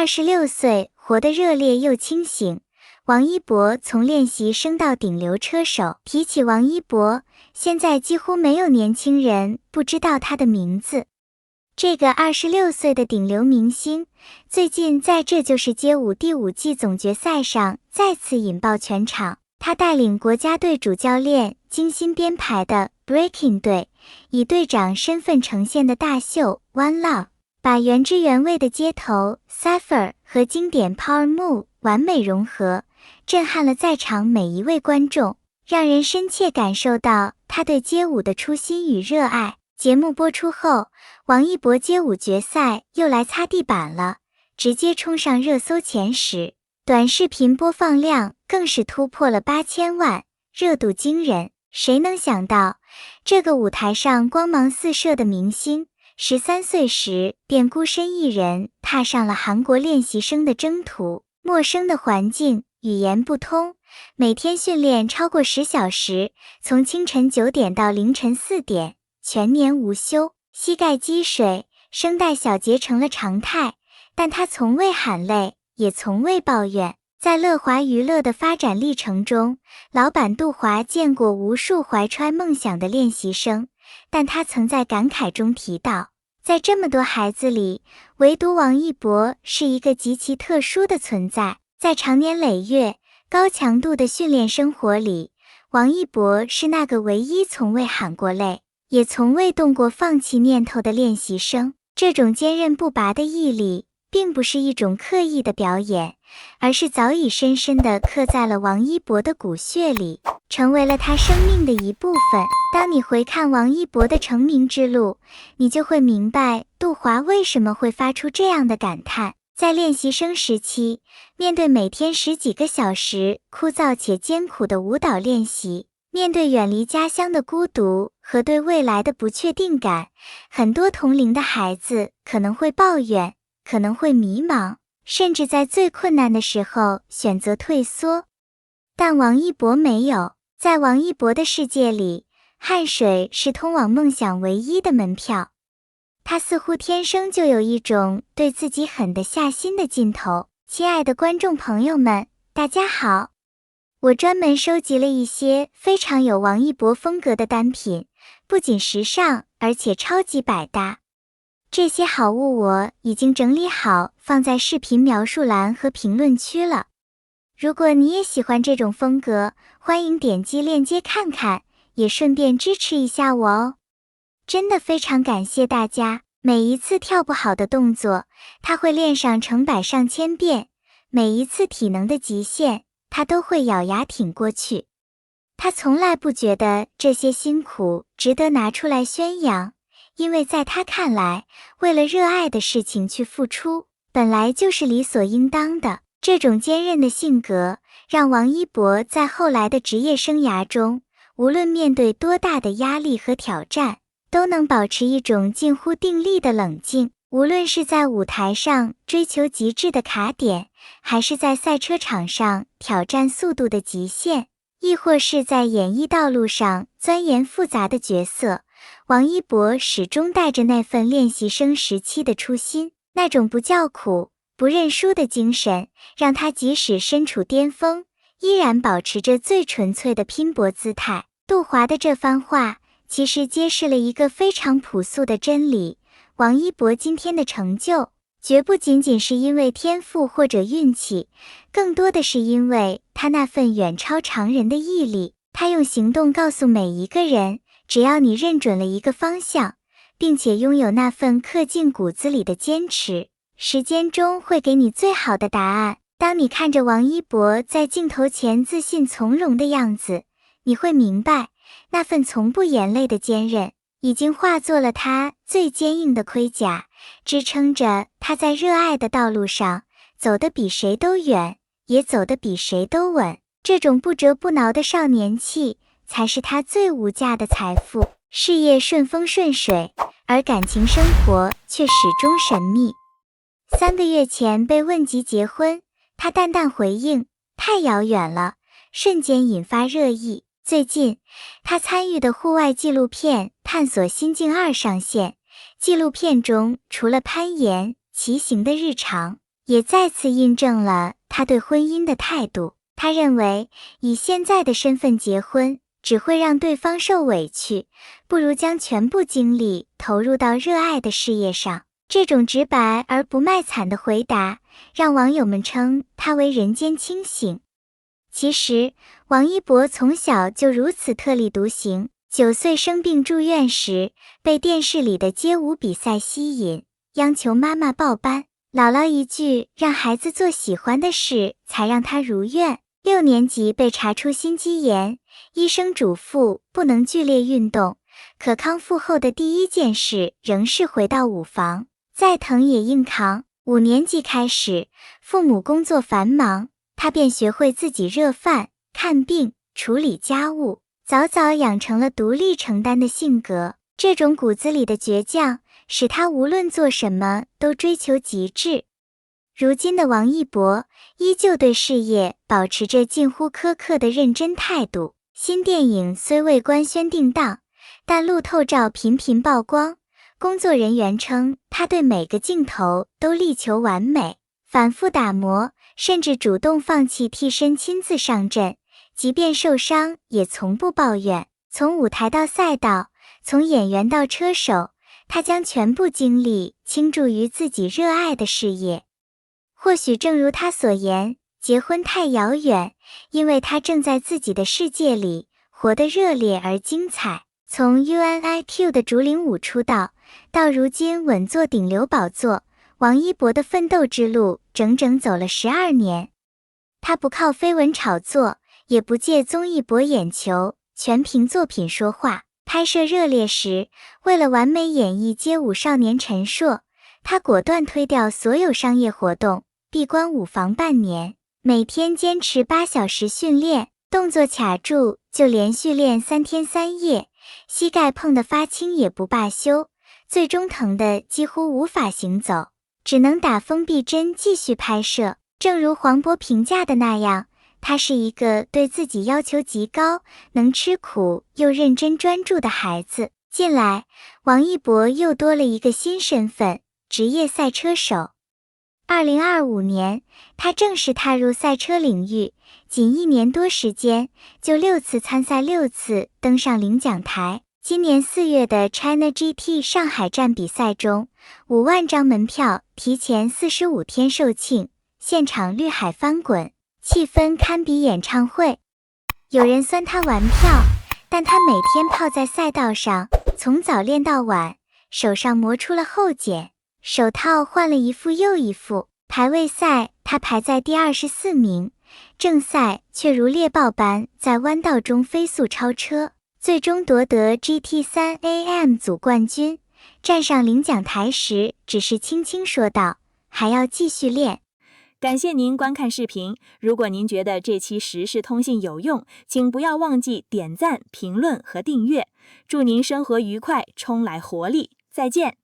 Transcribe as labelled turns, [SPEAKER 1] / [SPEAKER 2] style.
[SPEAKER 1] 26岁，活得热烈又清醒。王一博从练习生到顶流车手。提起王一博，现在几乎没有年轻人不知道他的名字。这个26岁的顶流明星，最近在《这就是街舞》第5季总决赛上再次引爆全场。他带领国家队主教练精心编排的 Breaking 队，以队长身份呈现的大秀 One Love， 把原汁原味的街头 Cypher 和经典 Power Move 完美融合，震撼了在场每一位观众，让人深切感受到他对街舞的初心与热爱。节目播出后，王一博街舞决赛又来擦地板了，直接冲上热搜前10，短视频播放量更是突破了8000万，热度惊人。谁能想到，这个舞台上光芒四射的明星，13岁时便孤身一人踏上了韩国练习生的征途，陌生的环境，语言不通，每天训练超过10小时，从清晨9点到凌晨4点，全年无休，膝盖积水，声带小结成了常态，但他从未喊累，也从未抱怨。在乐华娱乐的发展历程中，老板杜华见过无数怀揣梦想的练习生，但他曾在感慨中提到，在这么多孩子里，唯独王一博是一个极其特殊的存在。在长年累月、高强度的训练生活里，王一博是那个唯一从未喊过累，也从未动过放弃念头的练习生。这种坚韧不拔的毅力，并不是一种刻意的表演，而是早已深深地刻在了王一博的骨血里，成为了他生命的一部分。当你回看王一博的成名之路，你就会明白杜华为什么会发出这样的感叹。在练习生时期，面对每天10几个小时枯燥且艰苦的舞蹈练习，面对远离家乡的孤独和对未来的不确定感，很多同龄的孩子可能会抱怨，可能会迷茫，甚至在最困难的时候选择退缩。但王一博没有，在王一博的世界里，汗水是通往梦想唯一的门票。他似乎天生就有一种对自己狠得下心的劲头。亲爱的观众朋友们，大家好，我专门收集了一些非常有王一博风格的单品，不仅时尚，而且超级百搭。这些好物我已经整理好，放在视频描述栏和评论区了。如果你也喜欢这种风格，欢迎点击链接看看，也顺便支持一下我哦。真的非常感谢大家，每一次跳不好的动作，他会练上成百上千遍，每一次体能的极限，他都会咬牙挺过去。他从来不觉得这些辛苦值得拿出来宣扬，因为在他看来，为了热爱的事情去付出，本来就是理所应当的。这种坚韧的性格，让王一博在后来的职业生涯中，无论面对多大的压力和挑战，都能保持一种近乎定力的冷静。无论是在舞台上追求极致的卡点，还是在赛车场上挑战速度的极限，亦或是在演艺道路上钻研复杂的角色，王一博始终带着那份练习生时期的初心，那种不叫苦、不认输的精神，让他即使身处巅峰，依然保持着最纯粹的拼搏姿态。杜华的这番话，其实揭示了一个非常朴素的真理：王一博今天的成就，绝不仅仅是因为天赋或者运气，更多的是因为他那份远超常人的毅力。他用行动告诉每一个人，只要你认准了一个方向，并且拥有那份刻进骨子里的坚持，时间终会给你最好的答案。当你看着王一博在镜头前自信从容的样子，你会明白，那份从不言累的坚韧，已经化作了他最坚硬的盔甲，支撑着他在热爱的道路上走得比谁都远，也走得比谁都稳。这种不折不挠的少年气，才是他最无价的财富。事业顺风顺水，而感情生活却始终神秘。3个月前被问及结婚，他淡淡回应，太遥远了，瞬间引发热议。最近，他参与的户外纪录片《探索心境2》上线。纪录片中，除了攀岩、骑行的日常，也再次印证了他对婚姻的态度。他认为，以现在的身份结婚，只会让对方受委屈，不如将全部精力投入到热爱的事业上。这种直白而不卖惨的回答，让网友们称他为人间清醒。其实，王一博从小就如此特立独行，9岁生病住院时，被电视里的街舞比赛吸引，央求妈妈报班。姥姥一句让孩子做喜欢的事，才让他如愿。6年级被查出心肌炎，医生嘱咐不能剧烈运动，可康复后的第一件事仍是回到舞房，再疼也硬扛。5年级开始，父母工作繁忙，他便学会自己热饭、看病、处理家务，早早养成了独立承担的性格。这种骨子里的倔强，使他无论做什么都追求极致。如今的王一博依旧对事业保持着近乎苛刻的认真态度。新电影虽未官宣定档，但路透照频频曝光。工作人员称，他对每个镜头都力求完美，反复打磨，甚至主动放弃替身亲自上阵，即便受伤也从不抱怨。从舞台到赛道，从演员到车手，他将全部精力倾注于自己热爱的事业。或许正如他所言，结婚太遥远，因为他正在自己的世界里活得热烈而精彩。从 UNIQ 的竹林舞出道，到如今稳坐顶流宝座，王一博的奋斗之路整整走了12年。他不靠绯闻炒作，也不借综艺博眼球，全凭作品说话。拍摄热烈时，为了完美演绎街舞少年陈硕，他果断推掉所有商业活动，闭关舞房半年，每天坚持8小时训练，动作卡住就连续练3天3夜，膝盖碰得发青也不罢休，最终疼得几乎无法行走，只能打封闭针继续拍摄。正如黄渤评价的那样，他是一个对自己要求极高、能吃苦又认真专注的孩子。近来，王一博又多了一个新身份——职业赛车手。2025年，他正式踏入赛车领域，仅1年多时间，就6次参赛，6次登上领奖台。今年4月的 China GT 上海站比赛中，5万张门票提前45天售罄，现场绿海翻滚，气氛堪比演唱会。有人酸他玩票，但他每天泡在赛道上，从早练到晚，手上磨出了厚茧，手套换了一副又一副。排位赛他排在第24名，正赛却如猎豹般在弯道中飞速超车，最终夺得 GT3 AM 组冠军。站上领奖台时，只是轻轻说道：“还要继续练。”
[SPEAKER 2] 感谢您观看视频。如果您觉得这期时事通信有用，请不要忘记点赞、评论和订阅。祝您生活愉快，充来活力。再见。